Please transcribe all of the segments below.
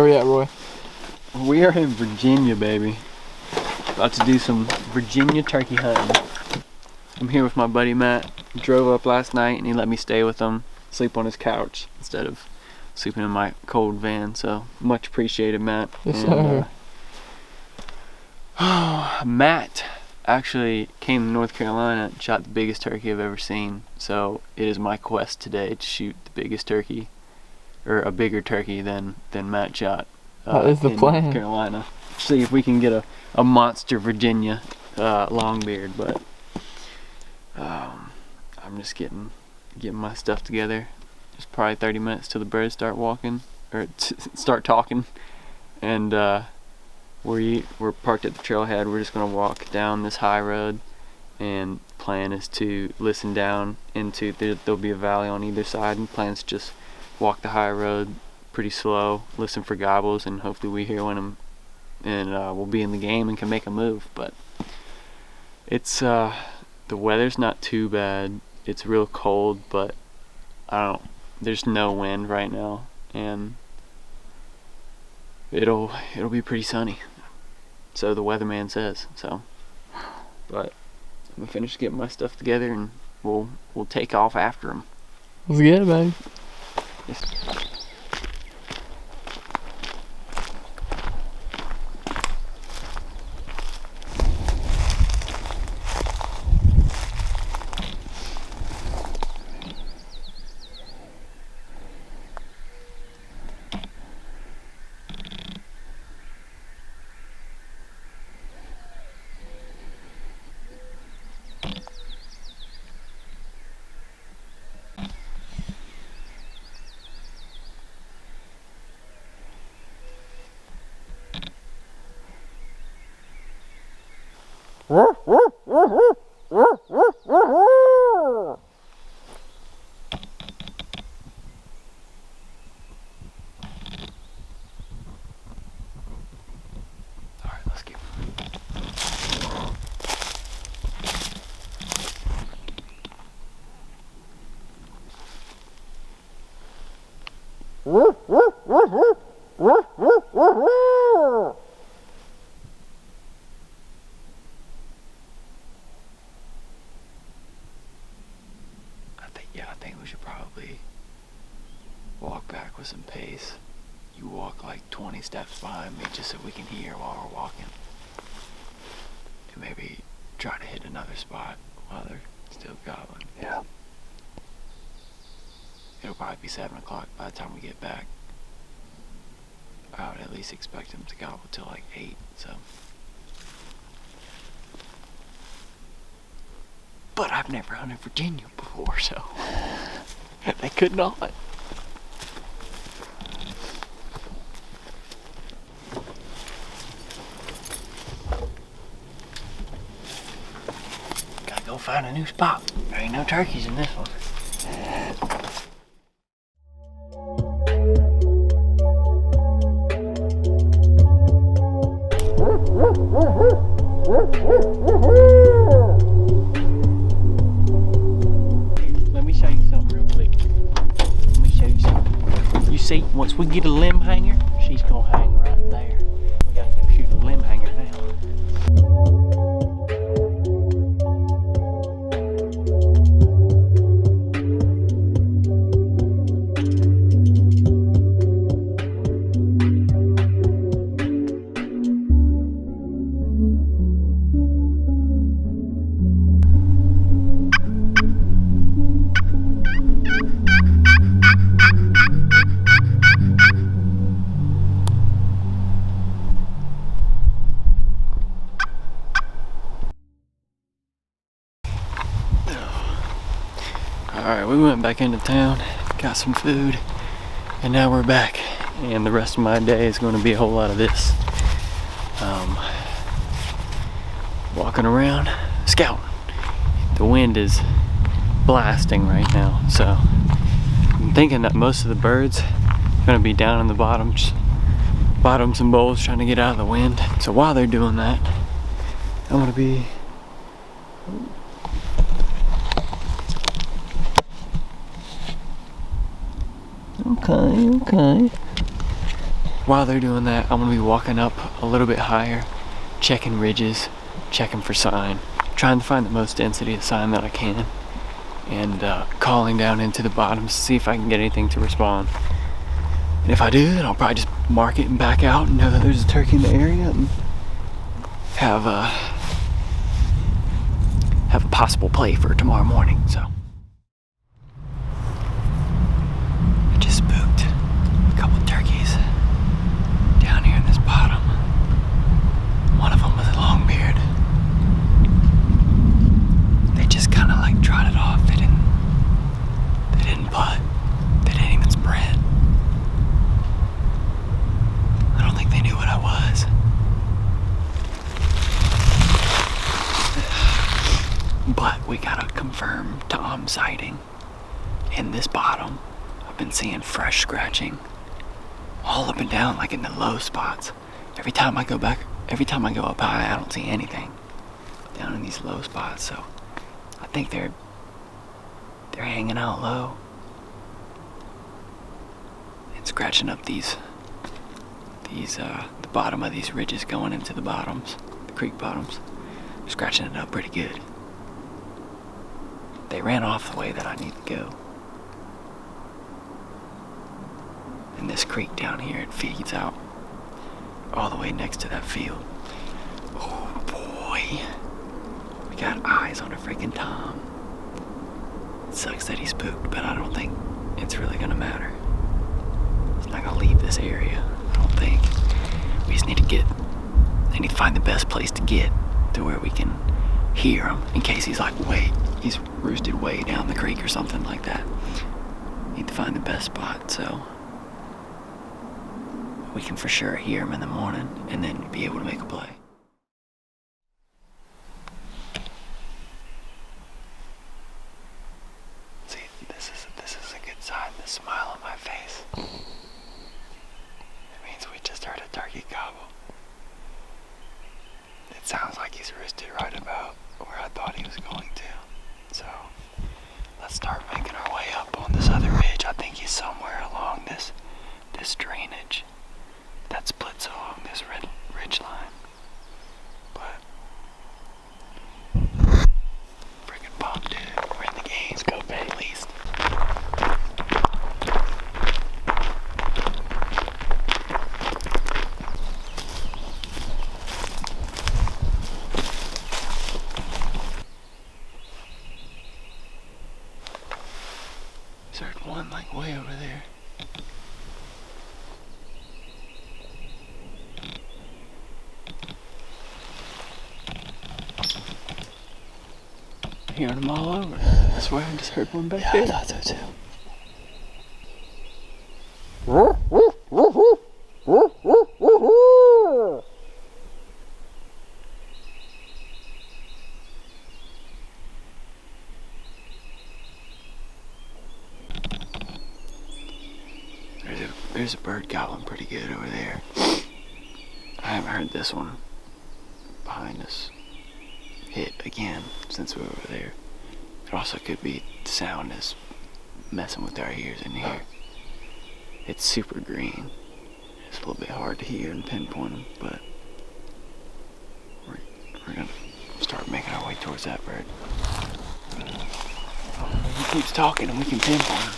Where we at, Roy? We are in Virginia, baby. About to do some Virginia turkey hunting. I'm here with my buddy Matt. He drove up last night and he let me stay with him, sleep on his couch instead of sleeping in my cold van. So much appreciated, Matt. Yes, sir. Matt actually came to North Carolina and shot the biggest turkey I've ever seen. So it is my quest today to shoot the biggest turkey, or a bigger turkey than Matt shot. That is the plan. North Carolina. See if we can get a monster Virginia longbeard, but I'm just getting my stuff together. It's probably 30 minutes till the birds start walking or start talking, and we're parked at the trailhead. We're just gonna walk down this high road, and plan is to listen down into there'll be a valley on either side, and plans to just walk the high road pretty slow, listen for gobbles, and hopefully we hear one of them, and we'll be in the game and can make a move. But it's the weather's not too bad. It's real cold, but there's no wind right now, and it'll be pretty sunny, so the weatherman says. So, but I'm gonna finish getting my stuff together and we'll take off after him. Let's get it, baby. Yes. I think we should probably walk back with some pace. You walk like 20 steps behind me just so we can hear while we're walking. And maybe try to hit another spot while they're still gobbling. Yeah. It'll probably be 7 o'clock by the time we get back. I would at least expect them to gobble till like 8, so. But I've never hunted Virginia before, so they could not. Gotta go find a new spot. There ain't no turkeys in this one. Let me show you something real quick. You see, once we get a limb hanger, she's gonna hang right there. We gotta go shoot a limb hanger now. Alright, we went back into town, got some food, and now we're back. And the rest of my day is going to be a whole lot of this. Walking around, scouting. The wind is blasting right now, so I'm thinking that most of the birds are going to be down in the bottoms and bowls trying to get out of the wind. So while they're doing that, I'm going to be okay. while they're doing that, I'm gonna be walking up a little bit higher, checking ridges, checking for sign, trying to find the most density of sign that I can, and calling down into the bottoms to see if I can get anything to respond. And if I do, then I'll probably just mark it and back out and know that there's a turkey in the area and have a possible play for tomorrow morning. So I just spooked a couple of turkeys down here in this bottom. One of them was a long beard. They just kind of like trotted off. They didn't butt. They didn't even sprint. I don't think they knew what I was. But we got a confirmed Tom sighting in this bottom. I've been seeing fresh scratching all up and down, like in the low spots. Every time I go up high, I don't see anything down in these low spots. So I think they're hanging out low and scratching up the bottom of these ridges going into the bottoms, the creek bottoms. They're scratching it up pretty good. They ran off the way that I need to go. And this creek down here, it feeds out all the way next to that field. Oh boy. We got eyes on a freaking Tom. It sucks that he's spooked, but I don't think it's really gonna matter. He's not gonna leave this area, I don't think. We just need to find the best place to get to where we can hear him in case he's roosted way down the creek or something like that. Need to find the best spot so we can for sure hear him in the morning and then be able to make a play. See, this is a good sign, this smile on my face. It means we just heard a turkey gobble. It sounds like he's roosted right about where I thought he was going to. So let's start making our way up on this other ridge. I think he's somewhere along this drainage that splits along this ridge line. But freaking pumped, dude. We're in the game. Let's go, babe. At least. There's one like way over there. I'm hearing them all over. I swear I just heard one back there. I thought so too. There's a bird gobbling pretty good over there. I haven't heard this one behind us hit again since we were over there. It also could be the sound is messing with our ears in here. It's super green. It's a little bit hard to hear and pinpoint them, but we're gonna start making our way towards that bird. He keeps talking and we can pinpoint him.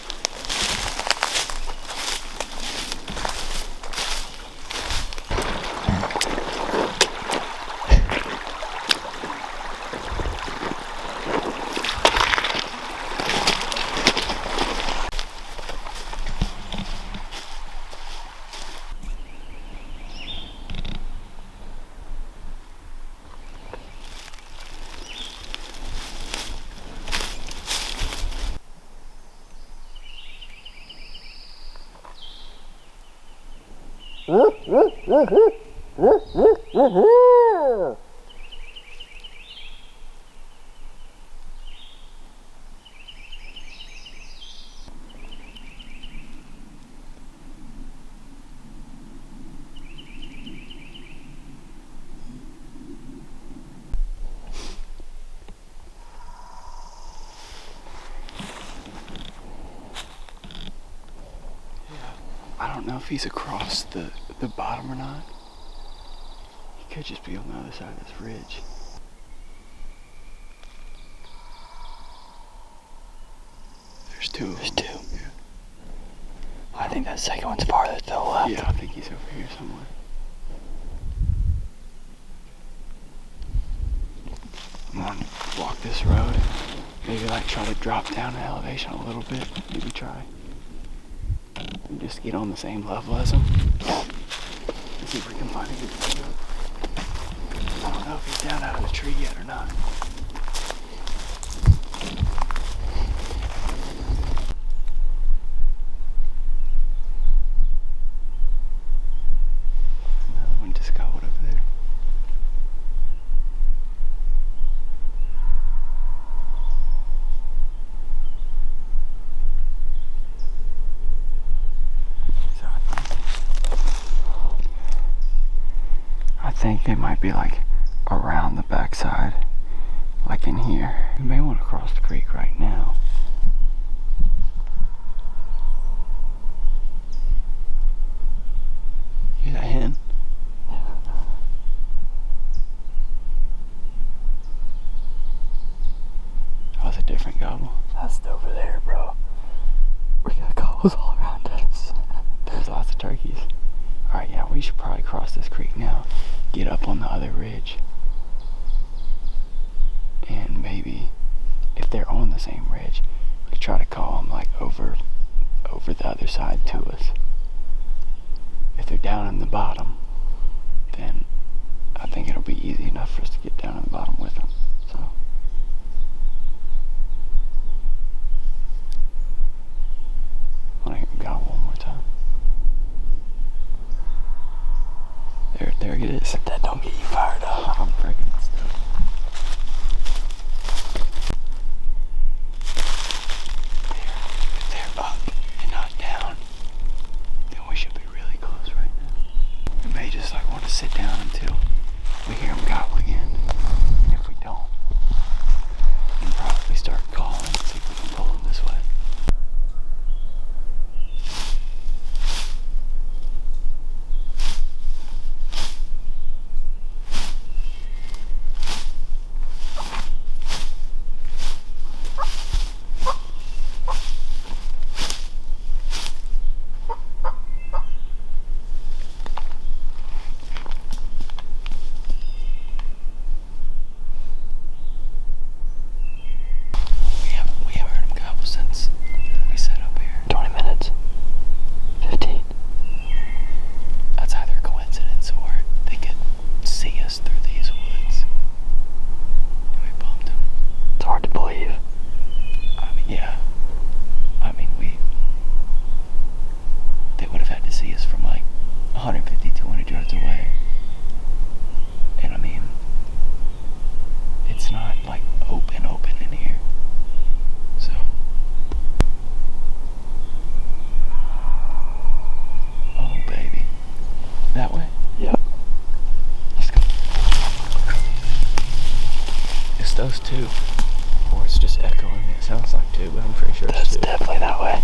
I don't know if he's across the the bottom or not. He could just be on the other side of this ridge. There's two. There's two. Yeah. I think that second one's farther to the left. Yeah, I think he's over here somewhere. I'm gonna walk this road. Maybe like try to drop down in elevation a little bit. Maybe try. And just get on the same level as him. And see if we can find a good spot. I don't know if he's down out of the tree yet or not. Another one just got over there. I think they might be like around the backside, like in here. We may want to cross the creek right now. Hear that hen? Oh, it's a different gobble. That's over there, bro. We got gobbles all around us. There's lots of turkeys. Alright, yeah, we should probably cross this creek now. Get up on the other ridge. And maybe, if they're on the same ridge, we could try to call them like over the other side to us. If they're down in the bottom, then I think it'll be easy enough for us to get down in the bottom with them. So. I want to hear him gobble one more time. There it is. That don't get you fired up. I'm breaking this stuff. If they're up and not down, then we should be really close right now. We may just like want to sit down until we hear them gobble again. And if we don't, we can probably start calling and see if we can pull them this way. We haven't heard them gobble since we set up here. 20 minutes. 15. That's either a coincidence or they could see us through these woods. And we bumped them. It's hard to believe. I mean, yeah. I mean, they would have had to see us from like 150, 200 yards away. And I mean, it's not like open in here. So. Oh, baby. That way? Yep. Let's go. It's those two. Or it's just echoing. It sounds like two, but I'm pretty sure But it's it's two. definitely that way.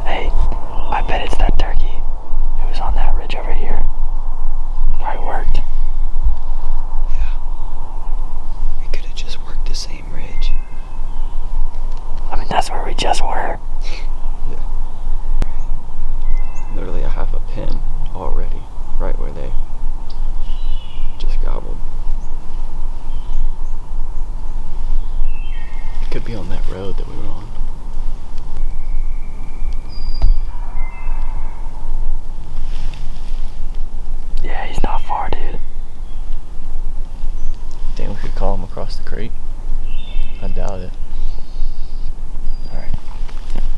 Hey, I bet it's that turkey who was on that ridge over here. Probably worked. Yeah. We could have just worked the same ridge. I mean, that's where we just were. Yeah. Literally, I have a pin already, right where they just gobbled. It could be on that road that we were on. Yeah, he's not far, dude. Think we could call him across the creek? I doubt it. Alright.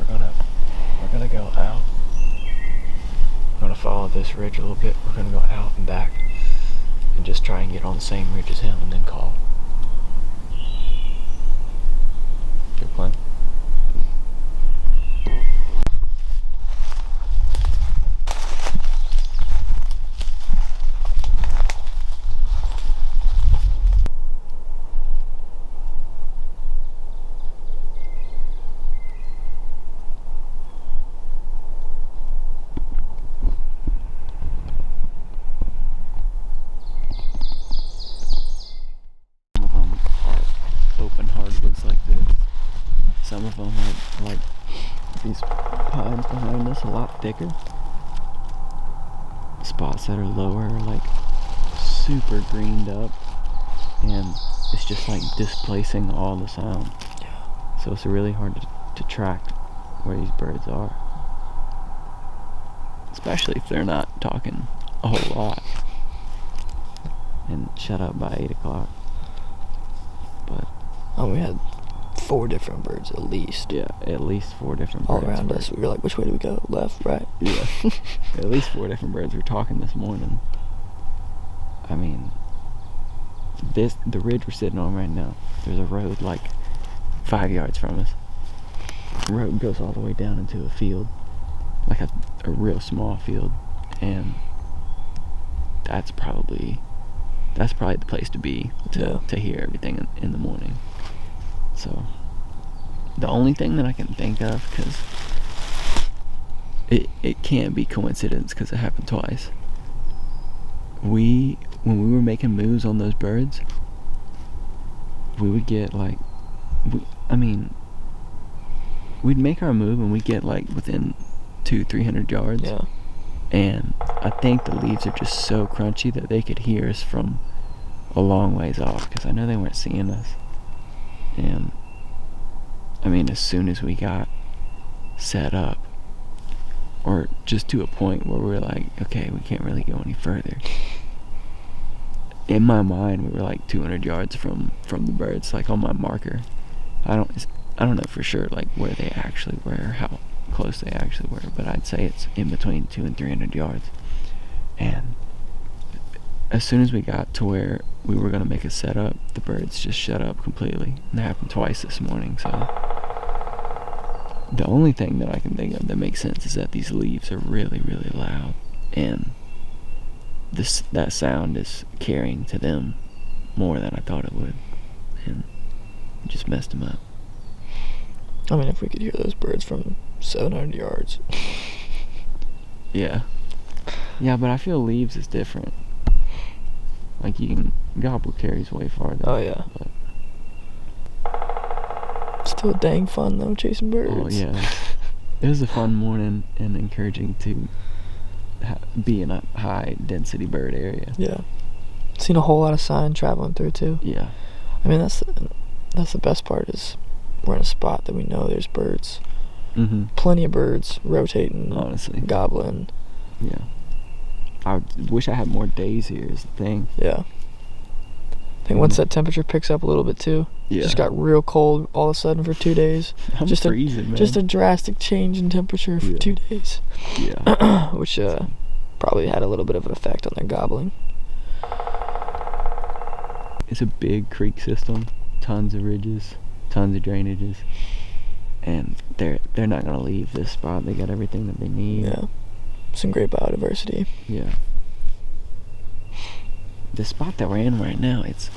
We're gonna go out. We're gonna follow this ridge a little bit. We're gonna go out and back and just try and get on the same ridge as him and then call. Good plan? some of them are like these pines behind us a lot thicker. Spots that are lower are like super greened up, and it's just like displacing all the sound. Yeah. So it's really hard to track where these birds are, especially if they're not talking a whole lot and shut up by 8 o'clock. But we had 4 different birds at least. yeah, at least 4 different All birds around us. We were like, which way do we go? Left, right? Yeah. At least 4 different birds were talking this morning. I mean, the ridge we're sitting on right now, there's a road like 5 yards from us. The road goes all the way down into a field, like a real small field, and that's probably the place to be to hear everything in the morning. So the only thing that I can think of, because it can't be coincidence because it happened twice. When we were making moves on those birds, we would get like, we'd make our move and we'd get like within 200-300 yards. Yeah. And I think the leaves are just so crunchy that they could hear us from a long ways off, because I know they weren't seeing us. And I mean, as soon as we got set up, or just to a point where we were like, okay, we can't really go any further, in my mind we were like 200 yards from the birds, like on my marker. I don't know for sure like where they actually were, or how close they actually were, but I'd say it's in between 200 and 300 yards. And as soon as we got to where we were going to make a setup, the birds just shut up completely. And that happened twice this morning. So the only thing that I can think of that makes sense is that these leaves are really, really loud, and that sound is carrying to them more than I thought it would, and it just messed them up. I mean, if we could hear those birds from 700 yards. Yeah, but I feel leaves is different. Like, gobble carries way farther. Oh yeah. But still dang fun though, chasing birds. Oh yeah. It was a fun morning and encouraging to be in a high density bird area. Yeah. Seen a whole lot of sign traveling through too. Yeah. I mean, that's the best part, is we're in a spot that we know there's birds. Mm-hmm. Plenty of birds rotating, honestly, gobbling. Yeah. I wish I had more days here is the thing. Yeah. I think once that temperature picks up a little bit too, yeah, just got real cold all of a sudden for 2 days. I'm just freezing, man. Just a drastic change in temperature for 2 days. Yeah. Which probably had a little bit of an effect on their gobbling. It's a big creek system, tons of ridges, tons of drainages, and they're not gonna leave this spot. They got everything that they need. Yeah. Some great biodiversity. Yeah. The spot that we're in right now, it's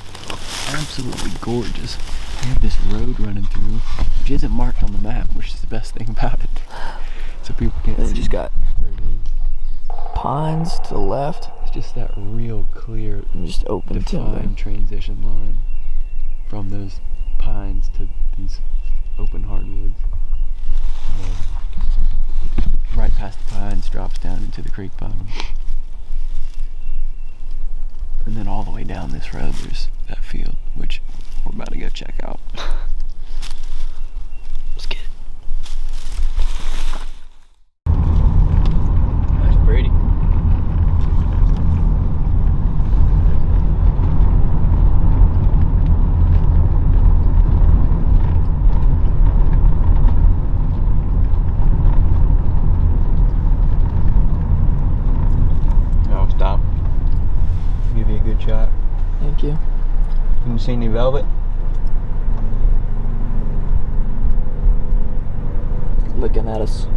absolutely gorgeous. They have this road running through, which isn't marked on the map, which is the best thing about it. So people can't And see they just got where it is. pines to the left. It's just that real clear, And just open timber. defined transition line from those pines to these open hardwoods. And then right past the pines drops down into the creek bottom. And then all the way down this road there's that field, which we're about to go check out. Let's get it. That's pretty. No, stop. Give you a good shot. Thank you. You see any velvet? Looking at us.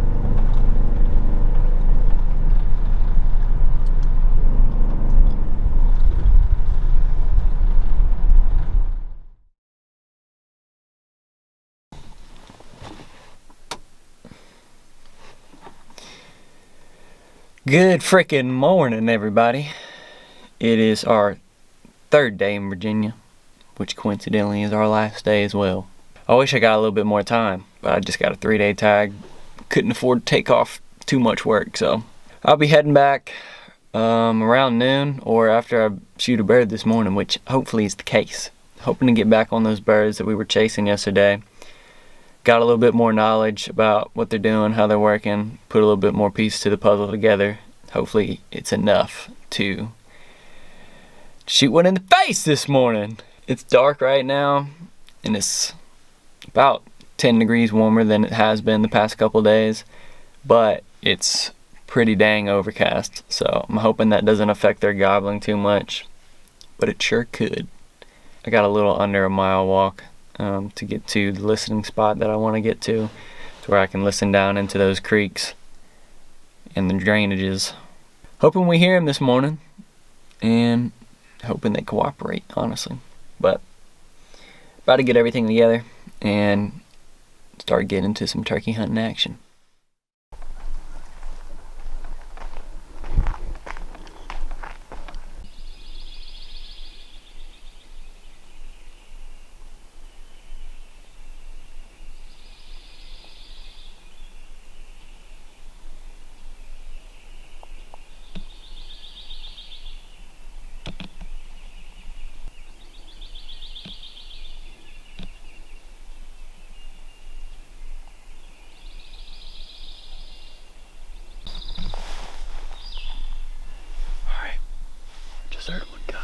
Good frickin' morning, everybody. It is our third day in Virginia, which coincidentally is our last day as well. I wish I got a little bit more time, but I just got a 3-day tag. Couldn't afford to take off too much work, so I'll be heading back around noon or after I shoot a bird this morning, which hopefully is the case. Hoping to get back on those birds that we were chasing yesterday. Got a little bit more knowledge about what they're doing, how they're working, put a little bit more piece to the puzzle together. Hopefully it's enough to shoot one in the face this morning. It's dark right now, and it's about 10 degrees warmer than it has been the past couple days, but it's pretty dang overcast, so I'm hoping that doesn't affect their gobbling too much, but it sure could. I got a little under a mile walk to get to the listening spot that I want to get to where I can listen down into those creeks and the drainages. Hoping we hear them this morning and hoping they cooperate, honestly. But about to get everything together and start getting into some turkey hunting action. Heard one gobble.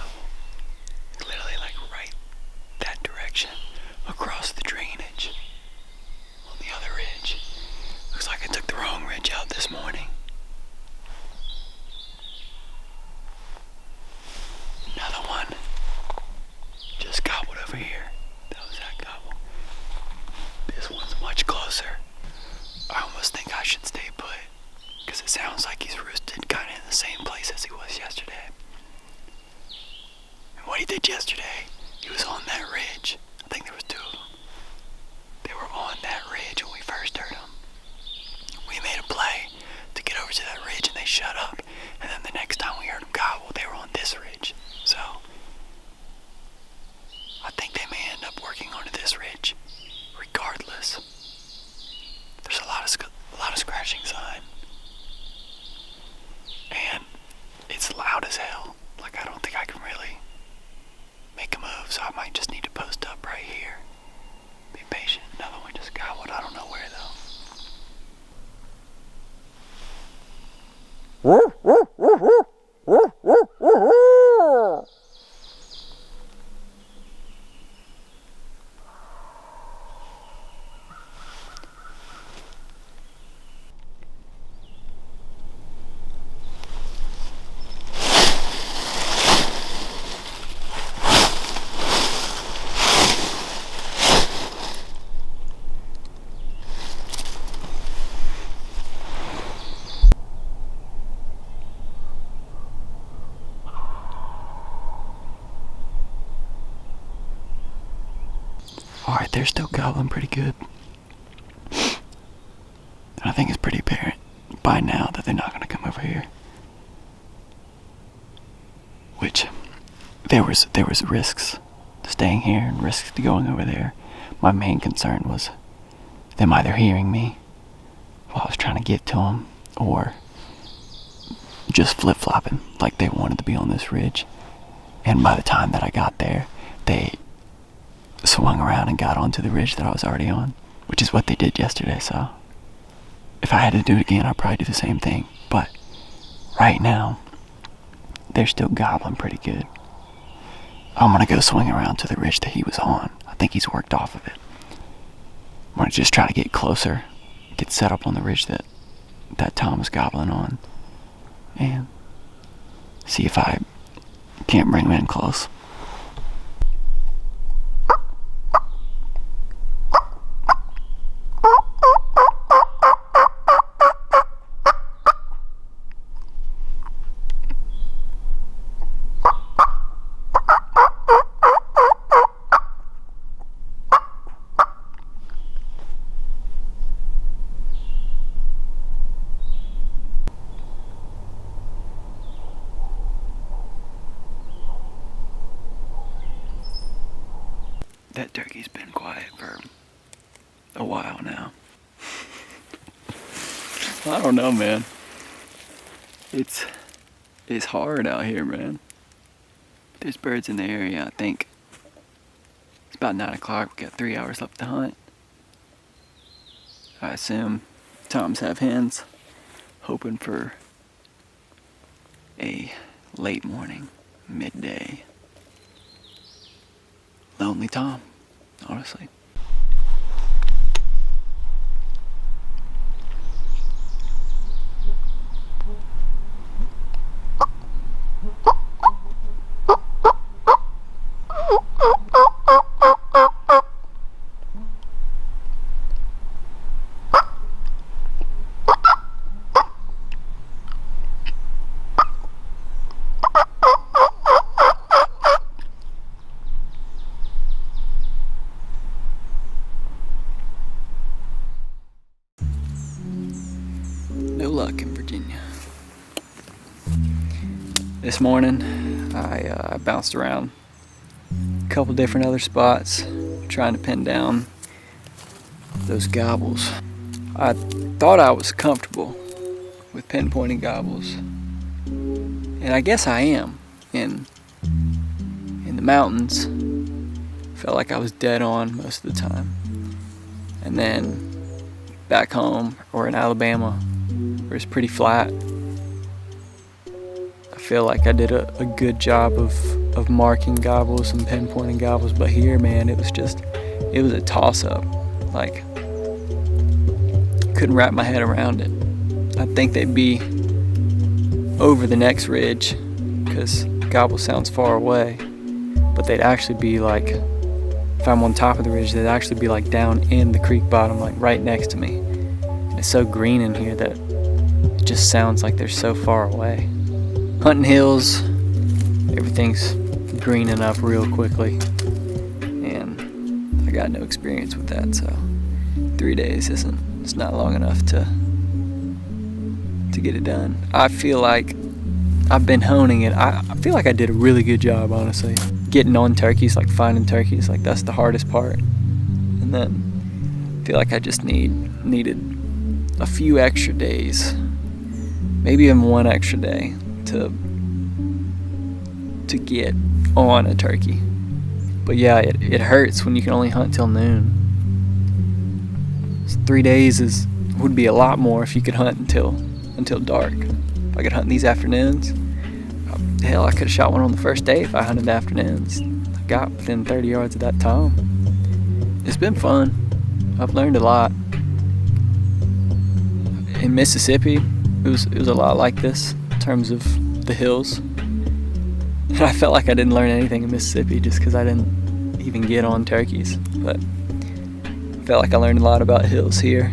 Literally like right that direction across the drainage on the other ridge. Looks like I took the wrong ridge out this morning. Another one just gobbled over here. That was that gobble. This one's much closer. I almost think I should stay put because it sounds like he's roosted kind of in the same place as he was yesterday. What he did yesterday, he was on that ridge. I think there was 2 of them. They were on that ridge when we first heard them. We made a play to get over to that ridge and they shut up. And then the next time we heard them gobble, they were on this ridge. So, I think they may end up working onto this ridge. Regardless, there's a lot of scratching sign. And it's loud as hell. Like, I don't think I can really make a move, so I might just need to post up right here. Be patient. Another one just gobbled. I don't know where though. Alright, they're still gobbling pretty good. And I think it's pretty apparent by now that they're not going to come over here. Which, there was risks to staying here and risks to going over there. My main concern was them either hearing me while I was trying to get to them, or just flip-flopping like they wanted to be on this ridge. And by the time that I got there, they swung around and got onto the ridge that I was already on, which is what they did yesterday. So if I had to do it again, I'd probably do the same thing. But right now, they're still gobbling pretty good. I'm gonna go swing around to the ridge that he was on. I think he's worked off of it. I'm gonna just try to get closer, get set up on the ridge that Tom was gobbling on, and see if I can't bring him in close. That turkey's been quiet for a while now. I don't know, man. It's hard out here, man. There's birds in the area, I think. It's about 9 o'clock, we got 3 hours left to hunt. I assume toms have hens, hoping for a late morning, midday. Lonely tom, honestly. No luck in Virginia. This morning, I bounced around a couple different other spots, trying to pin down those gobbles. I thought I was comfortable with pinpointing gobbles, and I guess I am. In the mountains, felt like I was dead on most of the time. And then back home or in Alabama, where it's pretty flat, I feel like I did a good job of marking gobbles and pinpointing gobbles. But here, man, it was a toss-up. Like, couldn't wrap my head around it. I think they'd be over the next ridge, because gobble sounds far away, but they'd actually be like, if I'm on top of the ridge, they'd actually be like down in the creek bottom, like right next to me. And it's so green in here that it just sounds like they're so far away. Hunting hills, everything's greening up real quickly, and I got no experience with that, so 3 days it's not long enough to get it done. I feel like I've been honing it. I feel like I did a really good job, honestly. Getting on turkeys, like finding turkeys, like that's the hardest part. And then I feel like I just needed a few extra days, maybe even one extra day to get on a turkey. But yeah, it hurts when you can only hunt till noon. 3 days would be a lot more if you could hunt until dark. If I could hunt these afternoons, hell, I could have shot one on the first day if I hunted afternoons. I got within 30 yards of that tom. It's been fun. I've learned a lot. In Mississippi, it was a lot like this in terms of the hills. And I felt like I didn't learn anything in Mississippi just because I didn't even get on turkeys. But I felt like I learned a lot about hills here.